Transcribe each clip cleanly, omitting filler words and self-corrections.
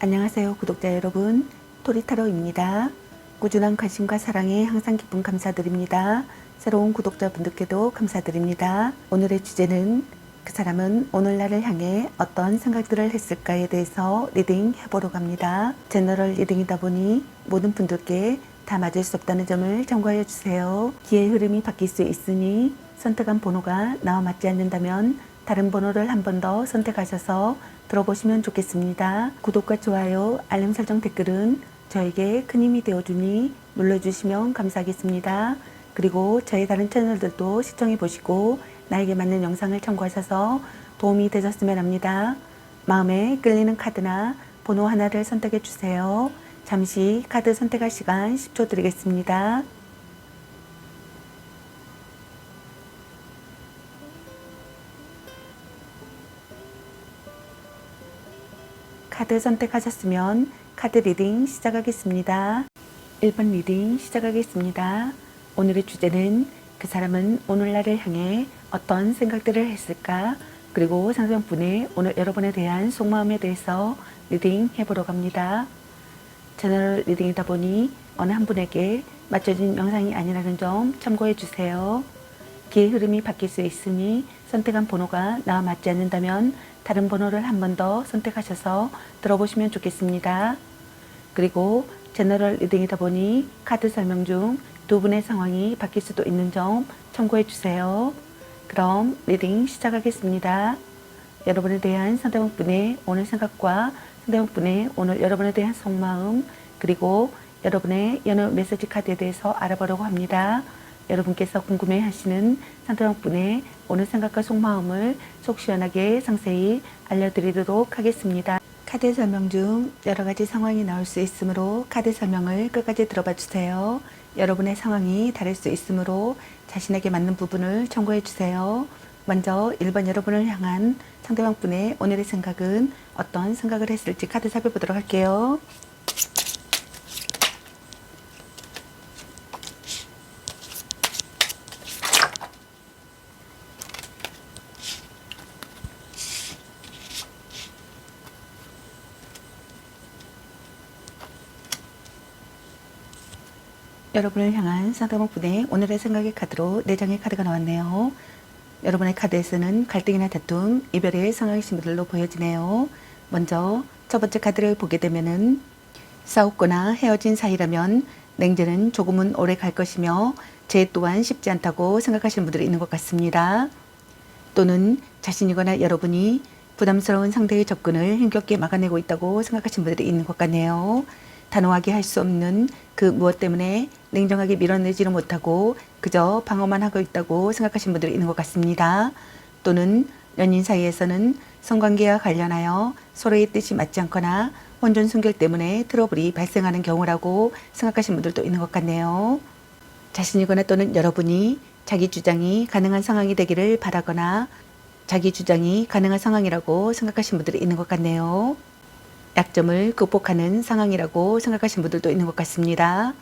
안녕하세요 구독자 여러분, 토리타로입니다. 꾸준한 관심과 사랑에 항상 기쁨 감사드립니다. 새로운 구독자분들께도 감사드립니다. 오늘의 주제는 그 사람은 오늘날을 향해 어떤 생각들을 했을까에 대해서 리딩 해보려고 합니다. 제너럴 리딩이다 보니 모든 분들께 다 맞을 수 없다는 점을 참고하여 주세요. 기의 흐름이 바뀔 수 있으니 선택한 번호가 나와 맞지 않는다면 다른 번호를 한 번 더 선택하셔서 들어보시면 좋겠습니다. 구독과 좋아요, 알림 설정, 댓글은 저에게 큰 힘이 되어주니 눌러주시면 감사하겠습니다. 그리고 저의 다른 채널들도 시청해 보시고 나에게 맞는 영상을 참고하셔서 도움이 되셨으면 합니다. 마음에 끌리는 카드나 번호 하나를 선택해 주세요. 잠시 카드 선택할 시간 10초 드리겠습니다. 카드 선택하셨으면 카드 리딩 시작하겠습니다. 1번 리딩 시작하겠습니다. 오늘의 주제는 그 사람은 오늘날을 향해 어떤 생각들을 했을까? 그리고 상대방분의 오늘 여러분에 대한 속마음에 대해서 리딩 해보려고 합니다. 채널 리딩이다 보니 어느 한 분에게 맞춰진 영상이 아니라는 점 참고해 주세요. 기의 흐름이 바뀔 수 있으니 선택한 번호가 나와 맞지 않는다면 다른 번호를 한 번 더 선택하셔서 들어보시면 좋겠습니다. 그리고 제너럴 리딩이다 보니 카드 설명 중 두 분의 상황이 바뀔 수도 있는 점 참고해 주세요. 그럼 리딩 시작하겠습니다. 여러분에 대한 상대방분의 오늘 생각과 상대방분의 오늘 여러분에 대한 속마음, 그리고 여러분의 연애 메시지 카드에 대해서 알아보려고 합니다. 여러분께서 궁금해 하시는 상대방분의 오늘 생각과 속마음을 속 시원하게 상세히 알려드리도록 하겠습니다. 카드 설명 중 여러 가지 상황이 나올 수 있으므로 카드 설명을 끝까지 들어봐 주세요. 여러분의 상황이 다를 수 있으므로 자신에게 맞는 부분을 참고해 주세요. 먼저 1번 여러분을 향한 상대방분의 오늘의 생각은 어떤 생각을 했을지 카드 살펴보도록 할게요. 여러분을 향한 상대방분의 오늘의 생각의 카드로 4장의 카드가 나왔네요. 여러분의 카드에서는 갈등이나 다툼, 이별의 상황의 신분들로 보여지네요. 먼저 첫 번째 카드를 보게 되면은 싸웠거나 헤어진 사이라면 냉전은 조금은 오래 갈 것이며 재 또한 쉽지 않다고 생각하시는 분들이 있는 것 같습니다. 또는 자신이거나 여러분이 부담스러운 상대의 접근을 힘겹게 막아내고 있다고 생각하시는 분들이 있는 것 같네요. 단호하게 할 수 없는 그 무엇 때문에 냉정하게 밀어내지를 못하고 그저 방어만 하고 있다고 생각하시는 분들이 있는 것 같습니다. 또는 연인 사이에서는 성관계와 관련하여 서로의 뜻이 맞지 않거나 혼전 순결 때문에 트러블이 발생하는 경우라고 생각하시는 분들도 있는 것 같네요. 자신이거나 또는 여러분이 자기 주장이 가능한 상황이 되기를 바라거나 자기 주장이 가능한 상황이라고 생각하시는 분들이 있는 것 같네요. 약점을 극복하는 상황이라고 생각하시는 분들도 있는 것 같습니다.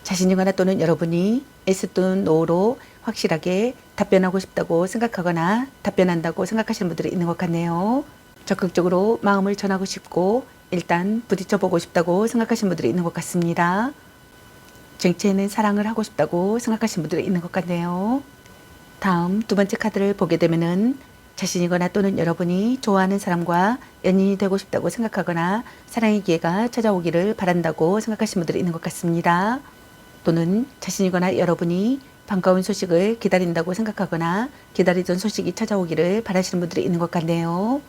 자신이거나 또는 여러분이 yes 또는 no로 확실하게 답변하고 싶다고 생각하거나 답변한다고 생각하시는 분들이 있는 것 같네요. 적극적으로 마음을 전하고 싶고 일단 부딪혀보고 싶다고 생각하시는 분들이 있는 것 같습니다. 정체는 사랑을 하고 싶다고 생각하시는 분들이 있는 것 같네요. 다음 두 번째 카드를 보게 되면은 자신이거나 또는 여러분이 좋아하는 사람과 연인이 되고 싶다고 생각하거나 사랑의 기회가 찾아오기를 바란다고 생각하시는 분들이 있는 것 같습니다. 또는 자신이거나 여러분이 반가운 소식을 기다린다고 생각하거나 기다리던 소식이 찾아오기를 바라시는 분들이 있는 것 같네요.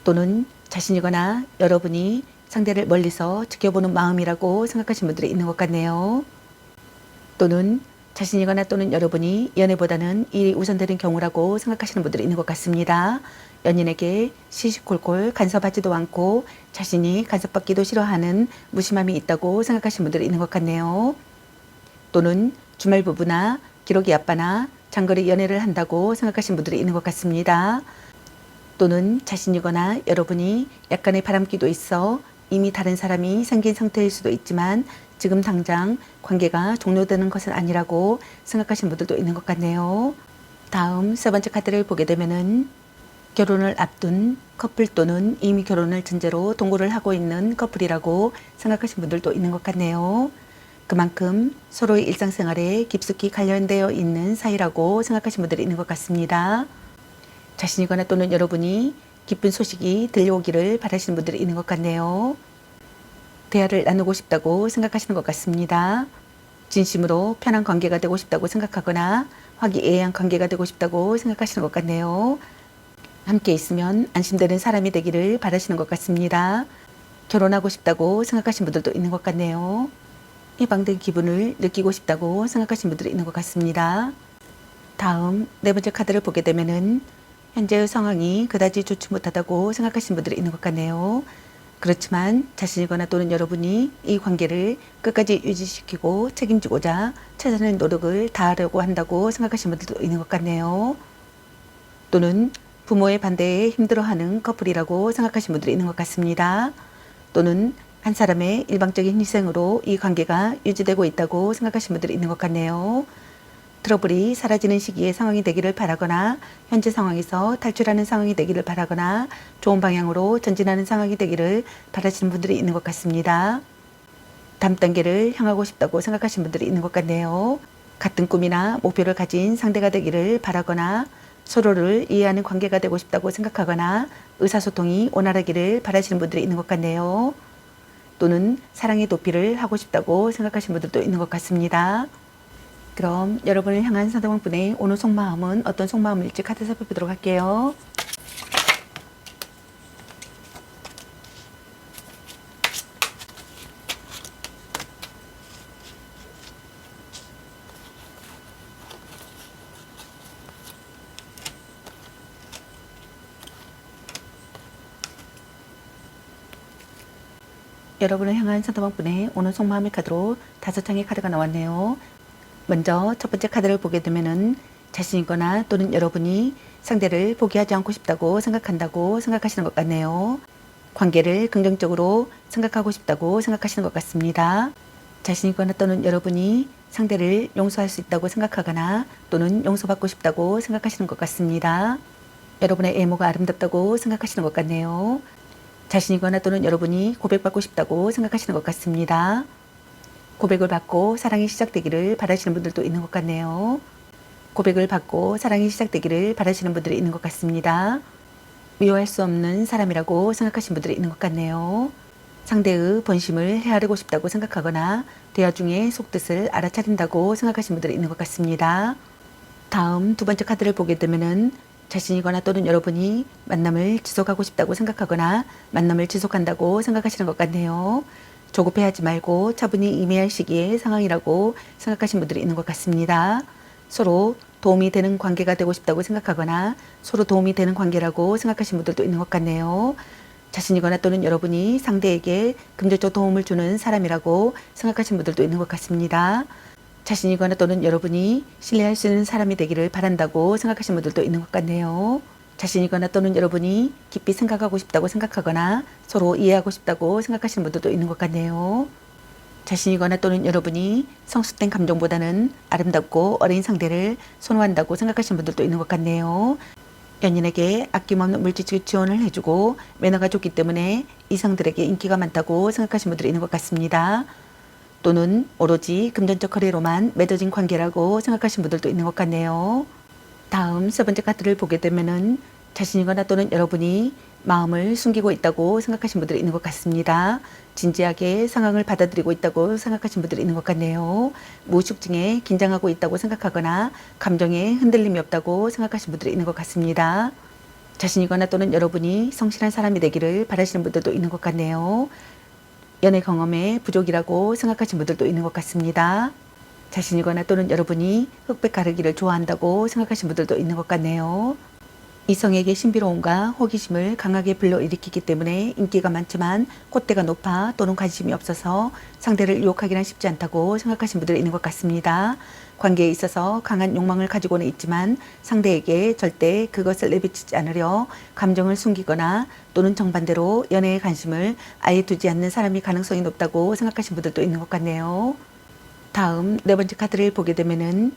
또는 자신이거나 여러분이 상대를 멀리서 지켜보는 마음이라고 생각하시는 분들이 있는 것 같네요. 또는 자신이거나 또는 여러분이 연애보다는 일이 우선되는 경우라고 생각하시는 분들이 있는 것 같습니다. 연인에게 시시콜콜 간섭하지도 않고 자신이 간섭받기도 싫어하는 무심함이 있다고 생각하시는 분들이 있는 것 같네요. 또는 주말 부부나 기러기 아빠나 장거리 연애를 한다고 생각하시는 분들이 있는 것 같습니다. 또는 자신이거나 여러분이 약간의 바람기도 있어 이미 다른 사람이 생긴 상태일 수도 있지만 지금 당장 관계가 종료되는 것은 아니라고 생각하시는 분들도 있는 것 같네요. 다음 세 번째 카드를 보게 되면은 결혼을 앞둔 커플 또는 이미 결혼을 전제로 동거를 하고 있는 커플이라고 생각하시는 분들도 있는 것 같네요. 그만큼 서로의 일상생활에 깊숙이 관련되어 있는 사이라고 생각하시는 분들이 있는 것 같습니다. 자신이거나 또는 여러분이 기쁜 소식이 들려오기를 바라시는 분들이 있는 것 같네요. 대화를 나누고 싶다고 생각하시는 것 같습니다. 진심으로 편한 관계가 되고 싶다고 생각하거나 화기애애한 관계가 되고 싶다고 생각하시는 것 같네요. 함께 있으면 안심되는 사람이 되기를 바라시는 것 같습니다. 결혼하고 싶다고 생각하시는 분들도 있는 것 같네요. 해방된 기분을 느끼고 싶다고 생각하시는 분들이 있는 것 같습니다. 다음 네 번째 카드를 보게 되면은 현재의 상황이 그다지 좋지 못하다고 생각하시는 분들이 있는 것 같네요. 그렇지만 자신이거나 또는 여러분이 이 관계를 끝까지 유지시키고 책임지고자 찾아낸 노력을 다하려고 한다고 생각하시는 분들도 있는 것 같네요. 또는 부모의 반대에 힘들어하는 커플이라고 생각하시는 분들이 있는 것 같습니다. 또는 한 사람의 일방적인 희생으로 이 관계가 유지되고 있다고 생각하시는 분들이 있는 것 같네요. 트러블이 사라지는 시기의 상황이 되기를 바라거나 현재 상황에서 탈출하는 상황이 되기를 바라거나 좋은 방향으로 전진하는 상황이 되기를 바라시는 분들이 있는 것 같습니다. 다음 단계를 향하고 싶다고 생각하시는 분들이 있는 것 같네요. 같은 꿈이나 목표를 가진 상대가 되기를 바라거나 서로를 이해하는 관계가 되고 싶다고 생각하거나 의사소통이 원활하기를 바라시는 분들이 있는 것 같네요. 또는 사랑의 도피를 하고 싶다고 생각하시는 분들도 있는 것 같습니다. 그럼 여러분을 향한 상대방분의 오늘 속마음은 어떤 속마음일지 카드 살펴보도록 할게요. 여러분을 향한 상대방분의 오늘 속마음의 카드로 5장의 카드가 나왔네요. 먼저 첫 번째 카드를 보게 되면은 자신이거나 또는 여러분이 상대를 포기하지 않고 싶다고 생각한다고 생각하시는 것 같네요. 관계를 긍정적으로 생각하고 싶다고 생각하시는 것 같습니다. 자신이거나 또는 여러분이 상대를 용서할 수 있다고 생각하거나 또는 용서받고 싶다고 생각하시는 것 같습니다. 여러분의 외모가 아름답다고 생각하시는 것 같네요. 자신이거나 또는 여러분이 고백받고 싶다고 생각하시는 것 같습니다. 고백을 받고 사랑이 시작되기를 바라시는 분들도 있는 것 같네요. 고백을 받고 사랑이 시작되기를 바라시는 분들이 있는 것 같습니다. 미워할 수 없는 사람이라고 생각하시는 분들이 있는 것 같네요. 상대의 본심을 헤아리고 싶다고 생각하거나 대화 중에 속뜻을 알아차린다고 생각하시는 분들이 있는 것 같습니다. 다음 두 번째 카드를 보게 되면은 자신이거나 또는 여러분이 만남을 지속하고 싶다고 생각하거나 만남을 지속한다고 생각하시는 것 같네요. 조급해하지 말고 차분히 임해야 시기의 상황이라고 생각하시는 분들이 있는 것 같습니다. 서로 도움이 되는 관계가 되고 싶다고 생각하거나 서로 도움이 되는 관계라고 생각하시는 분들도 있는 것 같네요. 자신이거나 또는 여러분이 상대에게 금전적 도움을 주는 사람이라고 생각하시는 분들도 있는 것 같습니다. 자신이거나 또는 여러분이 신뢰할 수 있는 사람이 되기를 바란다고 생각하시는 분들도 있는 것 같네요. 자신이거나 또는 여러분이 깊이 생각하고 싶다고 생각하거나 서로 이해하고 싶다고 생각하시는 분들도 있는 것 같네요. 자신이거나 또는 여러분이 성숙된 감정보다는 아름답고 어린 상대를 선호한다고 생각하시는 분들도 있는 것 같네요. 연인에게 아낌없는 물질적 지원을 해주고 매너가 좋기 때문에 이성들에게 인기가 많다고 생각하시는 분들이 있는 것 같습니다. 또는 오로지 금전적 거래로만 맺어진 관계라고 생각하시는 분들도 있는 것 같네요. 다음 세 번째 카드를 보게 되면은 자신이거나 또는 여러분이 마음을 숨기고 있다고 생각하시는 분들이 있는 것 같습니다. 진지하게 상황을 받아들이고 있다고 생각하시는 분들이 있는 것 같네요. 무의식 중에 긴장하고 있다고 생각하거나 감정에 흔들림이 없다고 생각하시는 분들이 있는 것 같습니다. 자신이거나 또는 여러분이 성실한 사람이 되기를 바라시는 분들도 있는 것 같네요. 연애 경험의 부족이라고 생각하시는 분들도 있는 것 같습니다. 자신이거나 또는 여러분이 흑백 가르기를 좋아한다고 생각하시는 분들도 있는 것 같네요. 이성에게 신비로움과 호기심을 강하게 불러일으키기 때문에 인기가 많지만 콧대가 높아 또는 관심이 없어서 상대를 유혹하기는 쉽지 않다고 생각하시는 분들이 있는 것 같습니다. 관계에 있어서 강한 욕망을 가지고는 있지만 상대에게 절대 그것을 내비치지 않으려 감정을 숨기거나 또는 정반대로 연애에 관심을 아예 두지 않는 사람이 가능성이 높다고 생각하시는 분들도 있는 것 같네요. 다음 네 번째 카드를 보게 되면은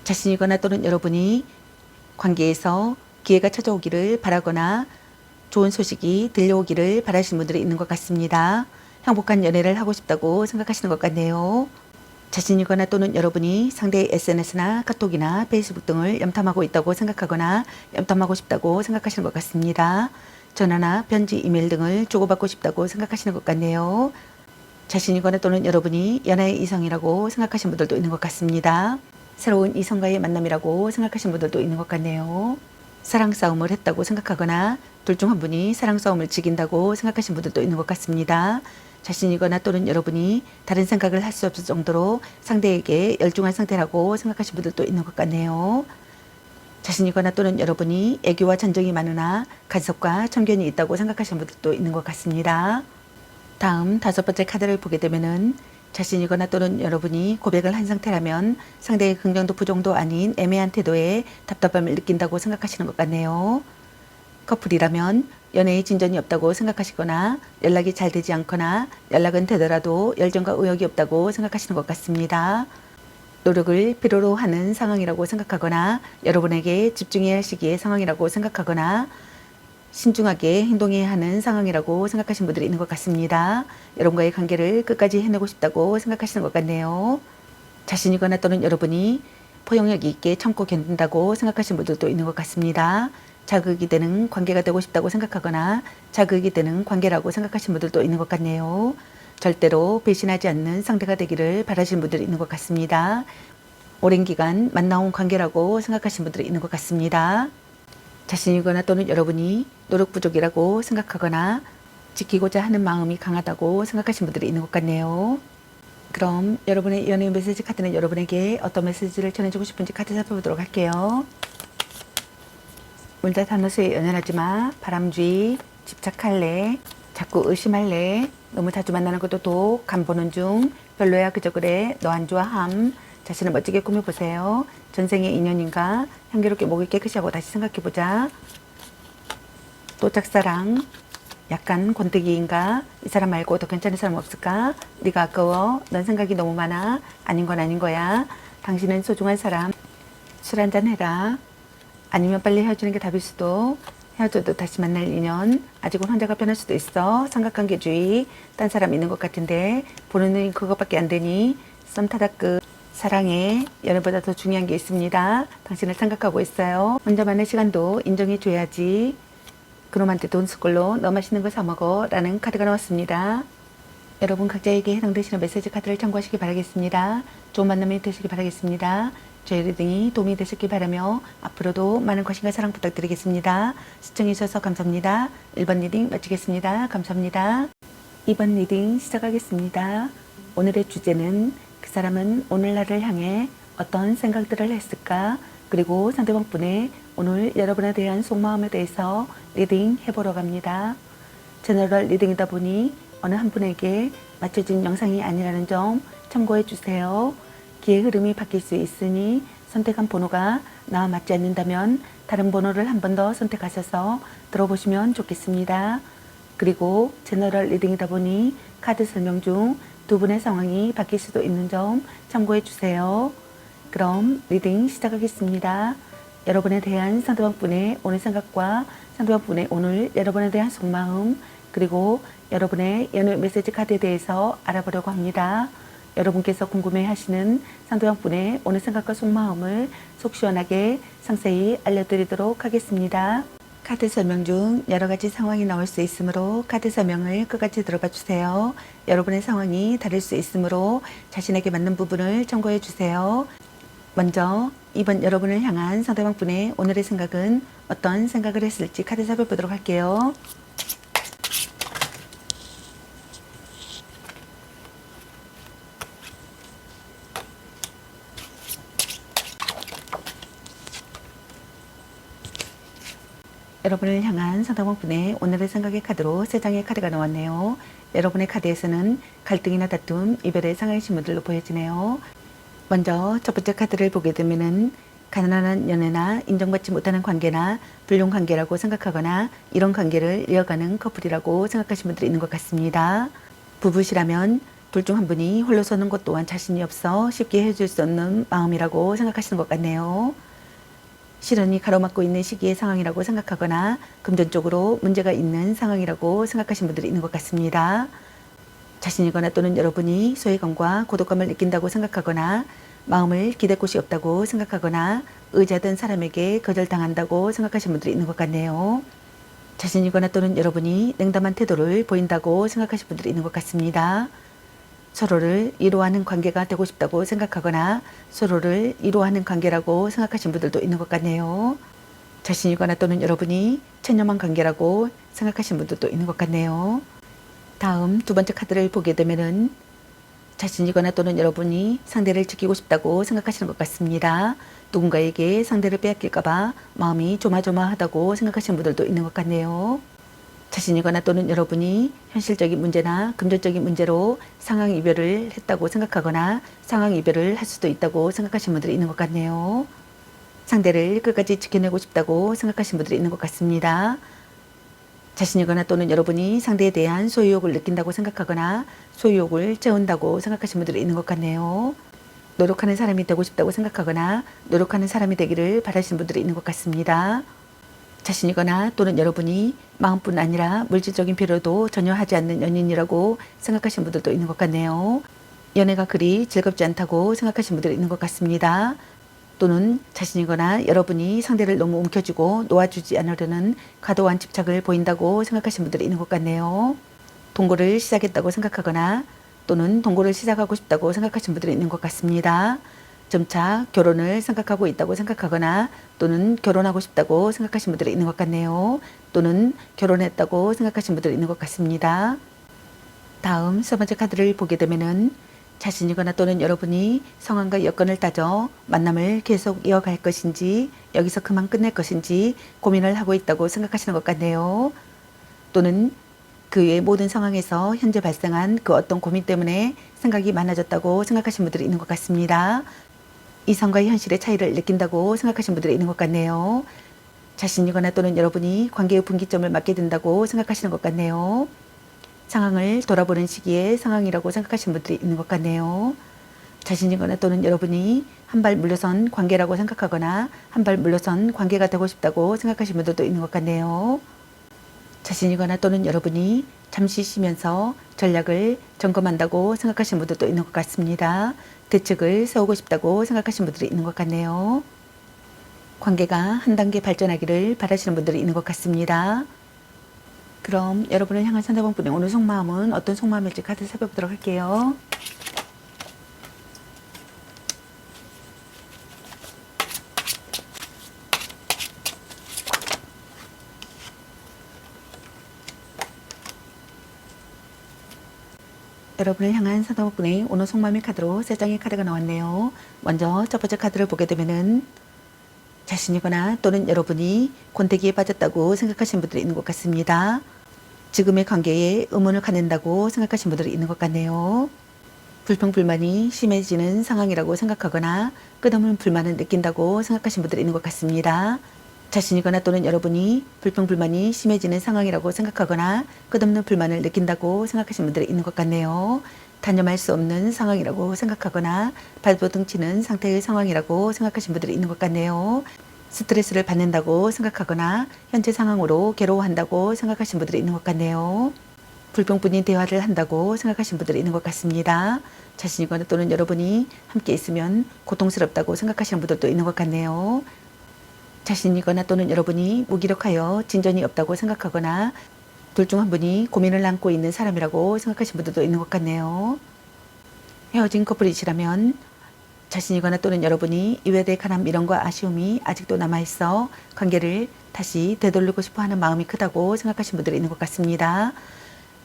자신이거나 또는 여러분이 관계에서 기회가 찾아오기를 바라거나 좋은 소식이 들려오기를 바라시는 분들이 있는 것 같습니다. 행복한 연애를 하고 싶다고 생각하시는 것 같네요. 자신이거나 또는 여러분이 상대의 SNS나 카톡이나 페이스북 등을 염탐하고 있다고 생각하거나 염탐하고 싶다고 생각하시는 것 같습니다. 전화나 편지, 이메일 등을 주고받고 싶다고 생각하시는 것 같네요. 자신이거나 또는 여러분이 연하의 이성이라고 생각하시는 분들도 있는 것 같습니다. 새로운 이성과의 만남이라고 생각하시는 분들도 있는 것 같네요. 사랑 싸움을 했다고 생각하거나 둘 중 한 분이 사랑 싸움을 지긴다고 생각하시는 분들도 있는 것 같습니다. 자신이거나 또는 여러분이 다른 생각을 할 수 없을 정도로 상대에게 열중한 상태라고 생각하시는 분들도 있는 것 같네요. 자신이거나 또는 여러분이 애교와 전정이 많으나 가족과 참견이 있다고 생각하시는 분들도 있는 것 같습니다. 다음 5번째 카드를 보게 되면은 자신이거나 또는 여러분이 고백을 한 상태라면 상대의 긍정도 부정도 아닌 애매한 태도에 답답함을 느낀다고 생각하시는 것 같네요. 커플이라면 연애에 진전이 없다고 생각하시거나 연락이 잘 되지 않거나 연락은 되더라도 열정과 의욕이 없다고 생각하시는 것 같습니다. 노력을 필요로 하는 상황이라고 생각하거나 여러분에게 집중해야 할 시기의 상황이라고 생각하거나 신중하게 행동해야 하는 상황이라고 생각하시는 분들이 있는 것 같습니다. 여러분과의 관계를 끝까지 해내고 싶다고 생각하시는 것 같네요. 자신이거나 또는 여러분이 포용력 있게 참고 견딘다고 생각하시는 분들도 있는 것 같습니다. 자극이 되는 관계가 되고 싶다고 생각하거나 자극이 되는 관계라고 생각하시는 분들도 있는 것 같네요. 절대로 배신하지 않는 상대가 되기를 바라시는 분들이 있는 것 같습니다. 오랜 기간 만나온 관계라고 생각하시는 분들이 있는 것 같습니다. 자신이거나 또는 여러분이 노력 부족이라고 생각하거나 지키고자 하는 마음이 강하다고 생각하시는 분들이 있는 것 같네요. 그럼 여러분의 연애 메시지 카드는 여러분에게 어떤 메시지를 전해주고 싶은지 카드 살펴보도록 할게요. 물자 단어수에 연연하지 마, 바람쥐, 집착할래, 자꾸 의심할래, 너무 자주 만나는 것도 독, 간 보는 중, 별로야 그저 그래, 너 안 좋아함, 자신을 멋지게 꾸며보세요. 전생의 인연인가, 향기롭게 목을 깨끗이 하고 다시 생각해보자. 또 짝사랑, 약간 권태기인가, 이 사람 말고 더 괜찮은 사람 없을까, 네가 아까워, 넌 생각이 너무 많아, 아닌 건 아닌 거야, 당신은 소중한 사람, 술 한잔 해라. 아니면 빨리 헤어지는 게 답일 수도, 헤어져도 다시 만날 인연, 아직은 혼자가 편할 수도 있어, 삼각관계주의, 딴 사람 있는 것 같은데 보는 눈이 그것밖에 안 되니 썸 타다 끝. 사랑해, 연애보다 더 중요한 게 있습니다. 당신을 생각하고 있어요. 혼자만의 시간도 인정해 줘야지. 그놈한테 돈 쓸 걸로 너 맛있는 거 사 먹어 라는 카드가 나왔습니다. 여러분 각자에게 해당되시는 메시지 카드를 참고하시기 바라겠습니다. 좋은 만남이 되시기 바라겠습니다. 저희 리딩이 도움이 되셨길 바라며 앞으로도 많은 관심과 사랑 부탁드리겠습니다. 시청해 주셔서 감사합니다. 1번 리딩 마치겠습니다. 감사합니다. 2번 리딩 시작하겠습니다. 오늘의 주제는 그 사람은 오늘 나를 향해 어떤 생각들을 했을까? 그리고 상대방 분의 오늘 여러분에 대한 속마음에 대해서 리딩 해보러 갑니다. 제너럴 리딩이다 보니 어느 한 분에게 맞춰진 영상이 아니라는 점 참고해 주세요. 기의 흐름이 바뀔 수 있으니 선택한 번호가 나와 맞지 않는다면 다른 번호를 한 번 더 선택하셔서 들어보시면 좋겠습니다. 그리고 제너럴 리딩이다 보니 카드 설명 중 두 분의 상황이 바뀔 수도 있는 점 참고해 주세요. 그럼 리딩 시작하겠습니다. 여러분에 대한 상대방 분의 오늘 생각과 상대방 분의 오늘 여러분에 대한 속마음, 그리고 여러분의 연애 메시지 카드에 대해서 알아보려고 합니다. 여러분께서 궁금해하시는 상대방 분의 오늘 생각과 속마음을 속 시원하게 상세히 알려드리도록 하겠습니다. 카드 설명 중 여러 가지 상황이 나올 수 있으므로 카드 설명을 끝까지 들어봐 주세요. 여러분의 상황이 다를 수 있으므로 자신에게 맞는 부분을 참고해 주세요. 먼저 이번 여러분을 향한 상대방 분의 오늘의 생각은 어떤 생각을 했을지 카드 살펴보도록 할게요. 여러분을 향한 상대방 분의 오늘의 생각의 카드로 3장의 카드가 나왔네요. 여러분의 카드에서는 갈등이나 다툼, 이별의 상황의 신문들로 보여지네요. 먼저 첫 번째 카드를 보게 되면은 가난한 연애나 인정받지 못하는 관계나 불륜 관계라고 생각하거나 이런 관계를 이어가는 커플이라고 생각하시는 분들이 있는 것 같습니다. 부부시라면 둘 중 한 분이 홀로 서는 것 또한 자신이 없어 쉽게 헤어질 수 없는 마음이라고 생각하시는 것 같네요. 시련이 가로막고 있는 시기의 상황이라고 생각하거나 금전적으로 문제가 있는 상황이라고 생각하시는 분들이 있는 것 같습니다. 자신이거나 또는 여러분이 소외감과 고독감을 느낀다고 생각하거나 마음을 기댈 곳이 없다고 생각하거나 의지하던 사람에게 거절당한다고 생각하시는 분들이 있는 것 같네요. 자신이거나 또는 여러분이 냉담한 태도를 보인다고 생각하시는 분들이 있는 것 같습니다. 서로를 위로하는 관계가 되고 싶다고 생각하거나 서로를 위로하는 관계라고 생각하시는 분들도 있는 것 같네요. 자신이거나 또는 여러분이 체념한 관계라고 생각하시는 분들도 있는 것 같네요. 다음 두 번째 카드를 보게 되면은 자신이거나 또는 여러분이 상대를 지키고 싶다고 생각하시는 것 같습니다. 누군가에게 상대를 빼앗길까봐 마음이 조마조마하다고 생각하시는 분들도 있는 것 같네요. 자신이거나 또는 여러분이 현실적인 문제나 금전적인 문제로 상황 이별을 했다고 생각하거나 상황 이별을 할 수도 있다고 생각하시는 분들이 있는 것 같네요. 상대를 끝까지 지켜내고 싶다고 생각하시는 분들이 있는 것 같습니다. 자신이거나 또는 여러분이 상대에 대한 소유욕을 느낀다고 생각하거나 소유욕을 채운다고 생각하시는 분들이 있는 것 같네요. 노력하는 사람이 되고 싶다고 생각하거나 노력하는 사람이 되기를 바라시는 분들이 있는 것 같습니다. 자신이거나 또는 여러분이 마음뿐 아니라 물질적인 필요도 전혀 하지 않는 연인이라고 생각하시는 분들도 있는 것 같네요. 연애가 그리 즐겁지 않다고 생각하시는 분들이 있는 것 같습니다. 또는 자신이거나 여러분이 상대를 너무 움켜쥐고 놓아주지 않으려는 과도한 집착을 보인다고 생각하시는 분들이 있는 것 같네요. 동거를 시작했다고 생각하거나 또는 동거를 시작하고 싶다고 생각하시는 분들이 있는 것 같습니다. 점차 결혼을 생각하고 있다고 생각하거나 또는 결혼하고 싶다고 생각하시는 분들이 있는 것 같네요. 또는 결혼했다고 생각하시는 분들이 있는 것 같습니다. 다음 세 번째 카드를 보게 되면은 자신이거나 또는 여러분이 상황과 여건을 따져 만남을 계속 이어갈 것인지 여기서 그만 끝낼 것인지 고민을 하고 있다고 생각하시는 것 같네요. 또는 그 외의 모든 상황에서 현재 발생한 그 어떤 고민 때문에 생각이 많아졌다고 생각하시는 분들이 있는 것 같습니다. 이성과 현실의 차이를 느낀다고 생각하시는 분들이 있는 것 같네요. 자신이거나 또는 여러분이 관계의 분기점을 맞게 된다고 생각하시는 것 같네요. 상황을 돌아보는 시기에 상황이라고 생각하시는 분들이 있는 것 같네요. 자신이거나 또는 여러분이 한 발 물러선 관계라고 생각하거나 한 발 물러선 관계가 되고 싶다고 생각하시는 분들도 있는 것 같네요. 자신이거나 또는 여러분이 잠시 쉬면서 전략을 점검한다고 생각하시는 분들도 있는 것 같습니다. 대책을 세우고 싶다고 생각하시는 분들이 있는 것 같네요. 관계가 한 단계 발전하기를 바라시는 분들이 있는 것 같습니다. 그럼 여러분을 향한 상대방분의 오늘 속마음은 어떤 속마음일지 카드 살펴보도록 할게요. 여러분을 향한 상대방분의 오늘 속마음의 카드로 3장의 카드가 나왔네요. 먼저 첫 번째 카드를 보게 되면은 자신이거나 또는 여러분이 권태기에 빠졌다고 생각하시는 분들이 있는 것 같습니다. 지금의 관계에 의문을 갖는다고 생각하시는 분들이 있는 것 같네요. 불평불만이 심해지는 상황이라고 생각하거나 끝없는 불만을 느낀다고 생각하시는 분들이 있는 것 같습니다. 자신이거나 또는 여러분이 불평불만이 심해지는 상황이라고 생각하거나 끝없는 불만을 느낀다고 생각하시는 분들이 있는 것 같네요. 단념할 수 없는 상황이라고 생각하거나 발버둥 치는 상태의 상황이라고 생각하시는 분들이 있는 것 같네요. 스트레스를 받는다고 생각하거나 현재 상황으로 괴로워한다고 생각하시는 분들이 있는 것 같네요. 불평뿐인 대화를 한다고 생각하시는 분들이 있는 것 같습니다. 자신이거나 또는 여러분이 함께 있으면 고통스럽다고 생각하시는 분들도 있는 것 같네요. 자신이거나 또는 여러분이 무기력하여 진전이 없다고 생각하거나 둘 중 한 분이 고민을 안고 있는 사람이라고 생각하시는 분들도 있는 것 같네요. 헤어진 커플이시라면 자신이거나 또는 여러분이 이외에 대해 관한 미련과 아쉬움이 아직도 남아있어 관계를 다시 되돌리고 싶어하는 마음이 크다고 생각하시는 분들이 있는 것 같습니다.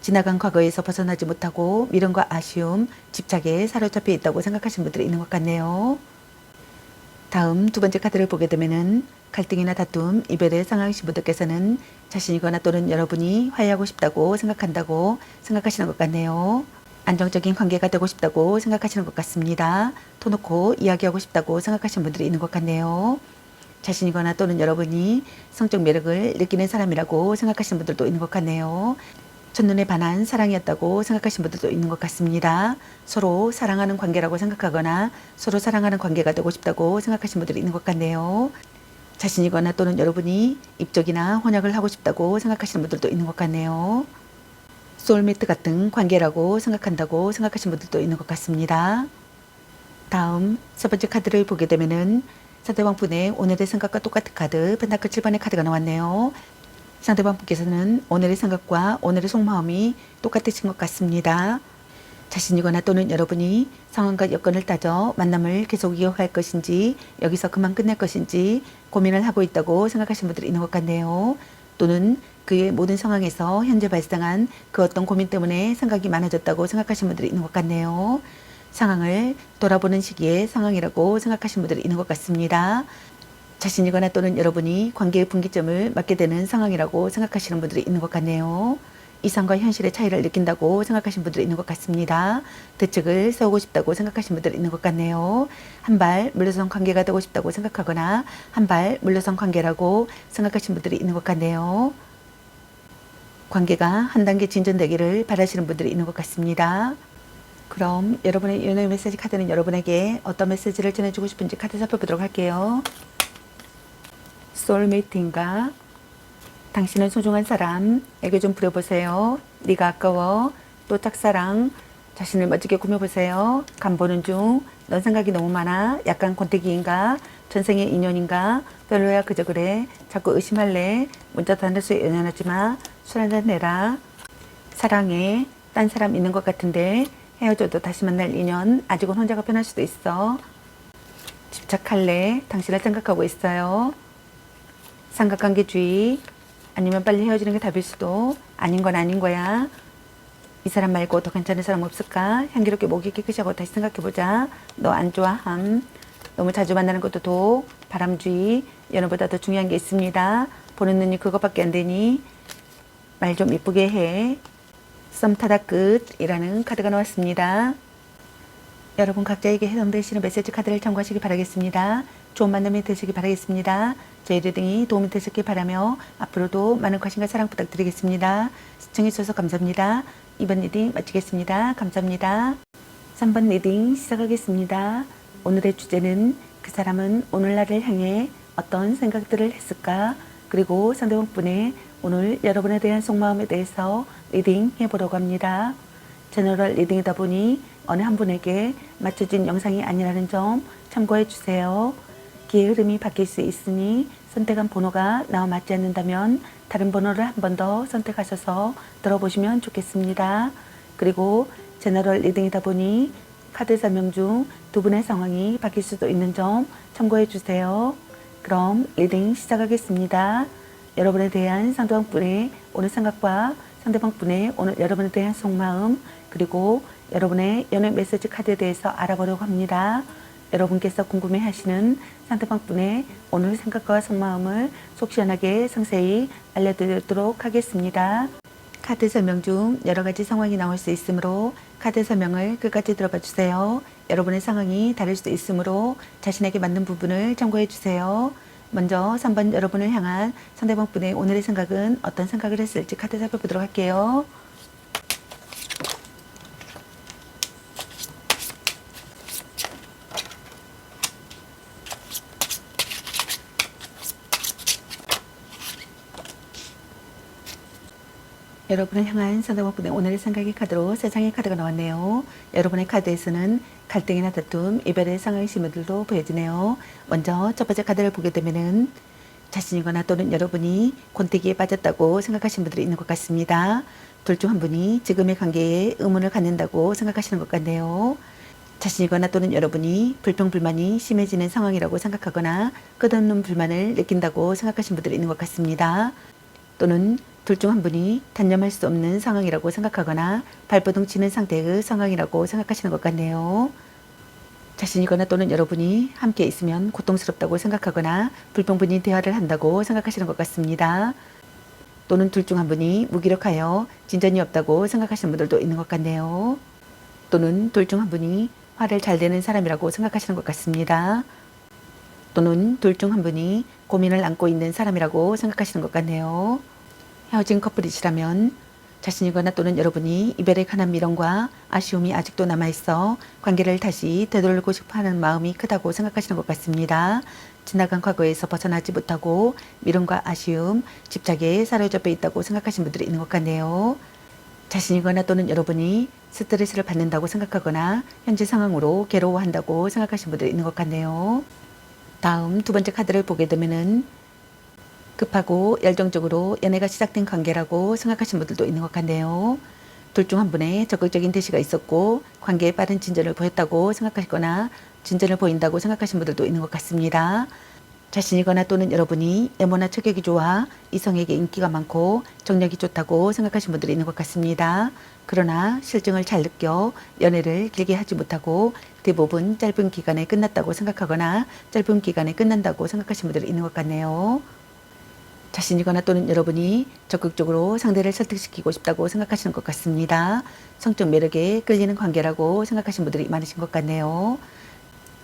지나간 과거에서 벗어나지 못하고 미련과 아쉬움, 집착에 사로잡혀 있다고 생각하시는 분들이 있는 것 같네요. 다음 두 번째 카드를 보게 되면은 갈등이나 다툼, 이별의 상황이신 분들께서는 자신이거나 또는 여러분이 화해하고 싶다고 생각한다고 생각하시는 것 같네요. 안정적인 관계가 되고 싶다고 생각하시는 것 같습니다. 터놓고 이야기하고 싶다고 생각하시는 분들이 있는 것 같네요. 자신이거나 또는 여러분이 성적 매력을 느끼는 사람이라고 생각하시는 분들도 있는 것 같네요. 첫눈에 반한 사랑이었다고 생각하시는 분들도 있는 것 같습니다. 서로 사랑하는 관계라고 생각하거나 서로 사랑하는 관계가 되고 싶다고 생각하시는 분들이 있는 것 같네요. 자신이거나 또는 여러분이 입적이나 혼약을 하고 싶다고 생각하시는 분들도 있는 것 같네요. 소울메이트 같은 관계라고 생각한다고 생각하시는 분들도 있는 것 같습니다. 다음 첫 번째 카드를 보게 되면은 상대방 분의 오늘의 생각과 똑같은 카드 펜타클 7번의 카드가 나왔네요. 상대방 분께서는 오늘의 생각과 오늘의 속마음이 똑같으신 것 같습니다. 자신이거나 또는 여러분이 상황과 여건을 따져 만남을 계속 이어갈 것인지 여기서 그만 끝낼 것인지 고민을 하고 있다고 생각하시는 분들이 있는 것 같네요. 또는 그의 모든 상황에서 현재 발생한 그 어떤 고민 때문에 생각이 많아졌다고 생각하시는 분들이 있는 것 같네요. 상황을 돌아보는 시기에 상황이라고 생각하시는 분들이 있는 것 같습니다. 자신이거나 또는 여러분이 관계의 분기점을 맞게 되는 상황이라고 생각하시는 분들이 있는 것 같네요. 이상과 현실의 차이를 느낀다고 생각하시는 분들이 있는 것 같습니다. 대책을 세우고 싶다고 생각하시는 분들이 있는 것 같네요. 한 발 물러선 관계가 되고 싶다고 생각하거나 한 발 물러선 관계라고 생각하시는 분들이 있는 것 같네요. 관계가 한 단계 진전되기를 바라시는 분들이 있는 것 같습니다. 그럼 여러분의 연애 메시지 카드는 여러분에게 어떤 메시지를 전해주고 싶은지 카드 살펴보도록 할게요. 소울메이트인가? 당신은 소중한 사람, 애교 좀 부려보세요. 네가 아까워. 또 짝사랑, 자신을 멋지게 꾸며보세요. 간 보는 중, 넌 생각이 너무 많아. 약간 권태기인가? 전생의 인연인가? 별로야 그저 그래. 자꾸 의심할래. 문자도 안 해서 연연하지 마. 술 한잔 내라. 사랑해. 딴 사람 있는 것 같은데 헤어져도 다시 만날 인연. 아직은 혼자가 편할 수도 있어. 집착할래. 당신을 생각하고 있어요. 삼각관계주의. 아니면 빨리 헤어지는 게 답일 수도. 아닌 건 아닌 거야. 이 사람 말고 더 괜찮은 사람 없을까? 향기롭게 목이 깨끗하고 다시 생각해보자. 너 안 좋아함. 너무 자주 만나는 것도 독. 바람주의. 연애보다 더 중요한 게 있습니다. 보는 눈이 그것밖에 안 되니 말 좀 이쁘게 해. 썸 타다 끝이라는 카드가 나왔습니다. 여러분 각자에게 해당되시는 메시지 카드를 참고하시기 바라겠습니다. 좋은 만남이 되시기 바라겠습니다. 저희 리딩이 도움이 되셨길 바라며 앞으로도 많은 관심과 사랑 부탁드리겠습니다. 시청해주셔서 감사합니다. 2번 리딩 마치겠습니다. 감사합니다. 3번 리딩 시작하겠습니다. 오늘의 주제는 그 사람은 오늘 나를 향해 어떤 생각들을 했을까? 그리고 상대방 분의 오늘 여러분에 대한 속마음에 대해서 리딩 해보려고 합니다. 제너럴 리딩이다 보니 어느 한 분에게 맞춰진 영상이 아니라는 점 참고해 주세요. 기의 흐름이 바뀔 수 있으니 선택한 번호가 나와 맞지 않는다면 다른 번호를 한 번 더 선택하셔서 들어보시면 좋겠습니다. 그리고 제너럴 리딩이다 보니 카드 설명 중 두 분의 상황이 바뀔 수도 있는 점 참고해 주세요. 그럼 리딩 시작하겠습니다. 여러분에 대한 상대방 분의 오늘 생각과 상대방 분의 오늘 여러분에 대한 속마음 그리고 여러분의 연애 메시지 카드에 대해서 알아보려고 합니다. 여러분께서 궁금해하시는 상대방 분의 오늘 생각과 속마음을 속 시원하게 상세히 알려드리도록 하겠습니다. 카드 설명 중 여러 가지 상황이 나올 수 있으므로 카드 설명을 끝까지 들어봐 주세요. 여러분의 상황이 다를 수도 있으므로 자신에게 맞는 부분을 참고해 주세요. 먼저 3번 여러분을 향한 상대방 분의 오늘의 생각은 어떤 생각을 했을지 카드 살펴보도록 할게요. 여러분을 향한 상대방 분의 오늘의 생각의 카드로 3장의 카드가 나왔네요. 여러분의 카드에서는 갈등이나 다툼, 이별의 상황의 시무들도 보여지네요. 먼저 첫 번째 카드를 보게 되면은 자신이거나 또는 여러분이 권태기에 빠졌다고 생각하시는 분들이 있는 것 같습니다. 둘 중 한 분이 지금의 관계에 의문을 갖는다고 생각하시는 것 같네요. 자신이거나 또는 여러분이 불평불만이 심해지는 상황이라고 생각하거나 끝없는 불만을 느낀다고 생각하시는 분들이 있는 것 같습니다. 또는 둘 중 한 분이 단념할 수 없는 상황이라고 생각하거나 발버둥 치는 상태의 상황이라고 생각하시는 것 같네요. 자신이거나 또는 여러분이 함께 있으면 고통스럽다고 생각하거나 불평분이 대화를 한다고 생각하시는 것 같습니다. 또는 둘 중 한 분이 무기력하여 진전이 없다고 생각하시는 분들도 있는 것 같네요. 또는 둘 중 한 분이 화를 잘 내는 사람이라고 생각하시는 것 같습니다. 또는 둘 중 한 분이 고민을 안고 있는 사람이라고 생각하시는 것 같네요. 헤어진 커플이시라면 자신이거나 또는 여러분이 이별에 관한 미련과 아쉬움이 아직도 남아있어 관계를 다시 되돌리고 싶어하는 마음이 크다고 생각하시는 것 같습니다. 지나간 과거에서 벗어나지 못하고 미련과 아쉬움, 집착에 사로잡혀 있다고 생각하시는 분들이 있는 것 같네요. 자신이거나 또는 여러분이 스트레스를 받는다고 생각하거나 현재 상황으로 괴로워한다고 생각하시는 분들이 있는 것 같네요. 다음 두 번째 카드를 보게 되면은 급하고 열정적으로 연애가 시작된 관계라고 생각하시는 분들도 있는 것 같네요. 둘 중 한 분의 적극적인 대시가 있었고 관계에 빠른 진전을 보였다고 생각하시거나 진전을 보인다고 생각하시는 분들도 있는 것 같습니다. 자신이거나 또는 여러분이 외모나 체격이 좋아 이성에게 인기가 많고 정력이 좋다고 생각하시는 분들이 있는 것 같습니다. 그러나 실증을 잘 느껴 연애를 길게 하지 못하고 대부분 짧은 기간에 끝났다고 생각하거나 짧은 기간에 끝난다고 생각하시는 분들이 있는 것 같네요. 자신이거나 또는 여러분이 적극적으로 상대를 설득시키고 싶다고 생각하시는 것 같습니다. 성적 매력에 끌리는 관계라고 생각하시는 분들이 많으신 것 같네요.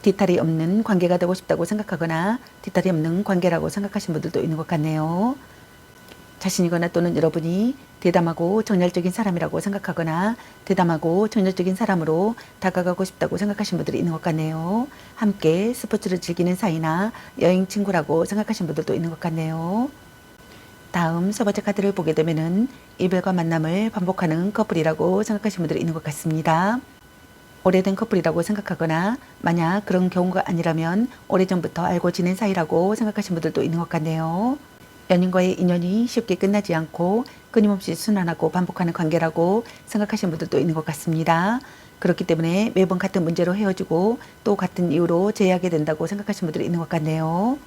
뒤탈이 없는 관계가 되고 싶다고 생각하거나 뒤탈이 없는 관계라고 생각하시는 분들도 있는 것 같네요. 자신이거나 또는 여러분이 대담하고 정열적인 사람이라고 생각하거나 대담하고 정열적인 사람으로 다가가고 싶다고 생각하시는 분들이 있는 것 같네요. 함께 스포츠를 즐기는 사이나 여행 친구라고 생각하시는 분들도 있는 것 같네요. 다음 세 번째 카드를 보게 되면은 이별과 만남을 반복하는 커플이라고 생각하시는 분들이 있는 것 같습니다. 오래된 커플이라고 생각하거나 만약 그런 경우가 아니라면 오래전부터 알고 지낸 사이라고 생각하시는 분들도 있는 것 같네요. 연인과의 인연이 쉽게 끝나지 않고 끊임없이 순환하고 반복하는 관계라고 생각하시는 분들도 있는 것 같습니다. 그렇기 때문에 매번 같은 문제로 헤어지고 또 같은 이유로 재회하게 된다고 생각하시는 분들이 있는 것 같네요.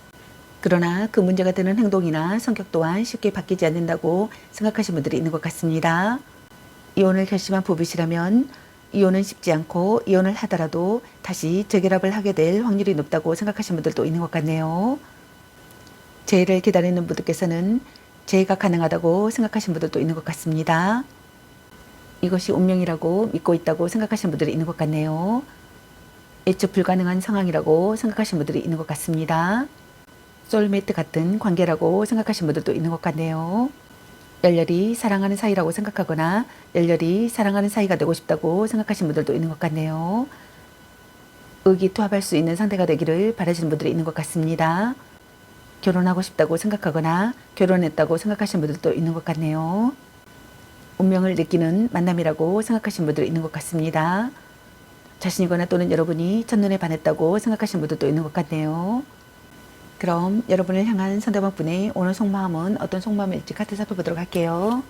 그러나 그 문제가 되는 행동이나 성격 또한 쉽게 바뀌지 않는다고 생각하시는 분들이 있는 것 같습니다. 이혼을 결심한 부부시라면 이혼은 쉽지 않고 이혼을 하더라도 다시 재결합을 하게 될 확률이 높다고 생각하시는 분들도 있는 것 같네요. 재해를 기다리는 분들께서는 재해가 가능하다고 생각하시는 분들도 있는 것 같습니다. 이것이 운명이라고 믿고 있다고 생각하시는 분들이 있는 것 같네요. 예측 불가능한 상황이라고 생각하시는 분들이 있는 것 같습니다. 소울메이트 같은 관계라고 생각하시는 분들도 있는 것 같네요. 열렬히 사랑하는 사이라고 생각하거나 열렬히 사랑하는 사이가 되고 싶다고 생각하시는 분들도 있는 것 같네요. 의기투합할 수 있는 상대가 되기를 바라시는 분들이 있는 것 같습니다. 결혼하고 싶다고 생각하거나 결혼했다고 생각하시는 분들도 있는 것 같네요. 운명을 느끼는 만남이라고 생각하시는 분들이 있는 것 같습니다. 자신이거나 또는 여러분이 첫눈에 반했다고 생각하시는 분들도 있는 것 같네요. 그럼 여러분을 향한 상대방 분의 오늘 속마음은 어떤 속마음일지 카드 살펴보도록 할게요.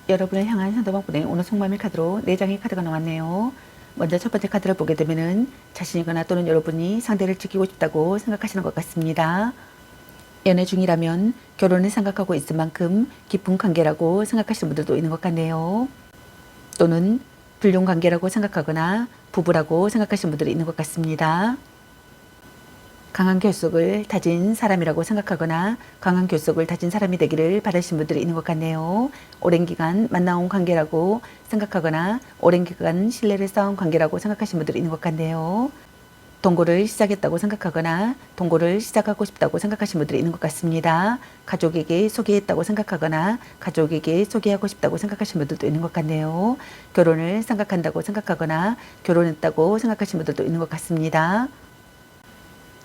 여러분을 향한 상대방 분의 오늘 속마음의 카드로 4장의 카드가 나왔네요. 먼저 첫 번째 카드를 보게 되면은 자신이거나 또는 여러분이 상대를 지키고 싶다고 생각하시는 것 같습니다. 연애 중이라면 결혼을 생각하고 있을 만큼 깊은 관계라고 생각하시는 분들도 있는 것 같네요. 또는 불륜 관계라고 생각하거나 부부라고 생각하시는 분들이 있는 것 같습니다. 강한 결속을 다진 사람이라고 생각하거나 강한 결속을 다진 사람이 되기를 바라시는 분들이 있는 것 같네요. 오랜 기간 만나온 관계라고 생각하거나 오랜 기간 신뢰를 쌓은 관계라고 생각하시는 분들이 있는 것 같네요. 동거를 시작했다고 생각하거나 동거를 시작하고 싶다고 생각하시는 분들이 있는 것 같습니다. 가족에게 소개했다고 생각하거나 가족에게 소개하고 싶다고 생각하시는 분들도 있는 것 같네요. 결혼을 생각한다고 생각하거나 결혼했다고 생각하시는 분들도 있는 것 같습니다.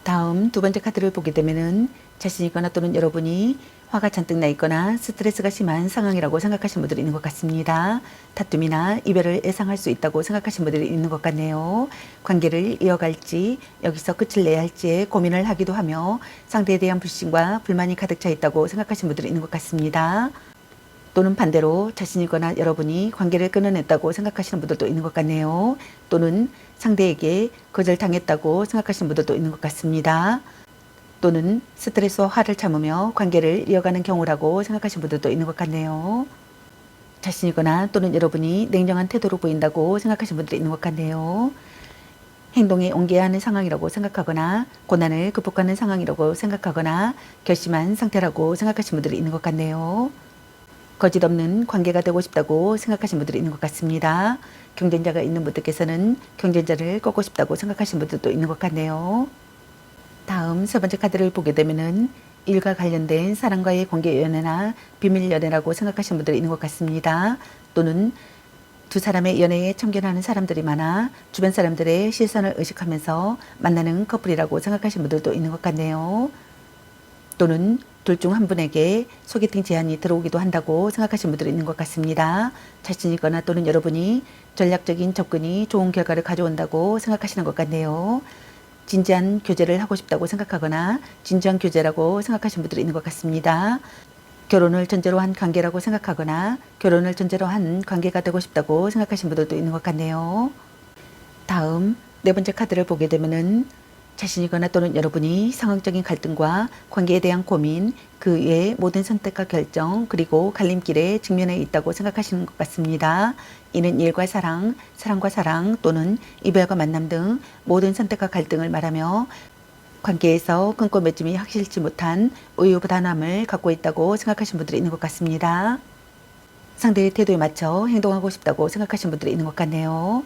다음 두 번째 카드를 보게 되면은 자신이거나 또는 여러분이 화가 잔뜩 나 있거나 스트레스가 심한 상황이라고 생각하시는 분들이 있는 것 같습니다. 다툼이나 이별을 예상할 수 있다고 생각하시는 분들이 있는 것 같네요. 관계를 이어갈지 여기서 끝을 내야 할지 고민을 하기도 하며 상대에 대한 불신과 불만이 가득 차 있다고 생각하시는 분들이 있는 것 같습니다. 또는 반대로 자신이거나 여러분이 관계를 끊어냈다고 생각하시는 분들도 있는 것 같네요. 또는 상대에게 거절당했다고 생각하시는 분들도 있는 것 같습니다. 또는 스트레스와 화를 참으며 관계를 이어가는 경우라고 생각하시는 분들도 있는 것 같네요. 자신이거나 또는 여러분이 냉정한 태도로 보인다고 생각하시는 분들이 있는 것 같네요. 행동에 옮겨야 하는 상황이라고 생각하거나 고난을 극복하는 상황이라고 생각하거나 결심한 상태라고 생각하시는 분들이 있는 것 같네요. 거짓 없는 관계가 되고 싶다고 생각하시는 분들이 있는 것 같습니다. 경쟁자가 있는 분들께서는 경쟁자를 꺾고 싶다고 생각하시는 분들도 있는 것 같네요. 다음 세 번째 카드를 보게 되면은 일과 관련된 사람과의 관계 연애나 비밀 연애라고 생각하시는 분들이 있는 것 같습니다. 또는 두 사람의 연애에 참견하는 사람들이 많아 주변 사람들의 시선을 의식하면서 만나는 커플이라고 생각하시는 분들도 있는 것 같네요. 또는 둘 중 한 분에게 소개팅 제안이 들어오기도 한다고 생각하시는 분들이 있는 것 같습니다. 자신이거나 또는 여러분이 전략적인 접근이 좋은 결과를 가져온다고 생각하시는 것 같네요. 진지한 교제를 하고 싶다고 생각하거나 진지한 교제라고 생각하시는 분들이 있는 것 같습니다. 결혼을 전제로 한 관계라고 생각하거나 결혼을 전제로 한 관계가 되고 싶다고 생각하시는 분들도 있는 것 같네요. 다음 네 번째 카드를 보게 되면은 자신이거나 또는 여러분이 상황적인 갈등과 관계에 대한 고민, 그 외의 모든 선택과 결정, 그리고 갈림길에 직면해 있다고 생각하시는 것 같습니다. 이는 일과 사랑, 사랑과 사랑 또는 이별과 만남 등 모든 선택과 갈등을 말하며 관계에서 끊고 맺음이 확실치 못한 우유부단함을 갖고 있다고 생각하시는 분들이 있는 것 같습니다. 상대의 태도에 맞춰 행동하고 싶다고 생각하시는 분들이 있는 것 같네요.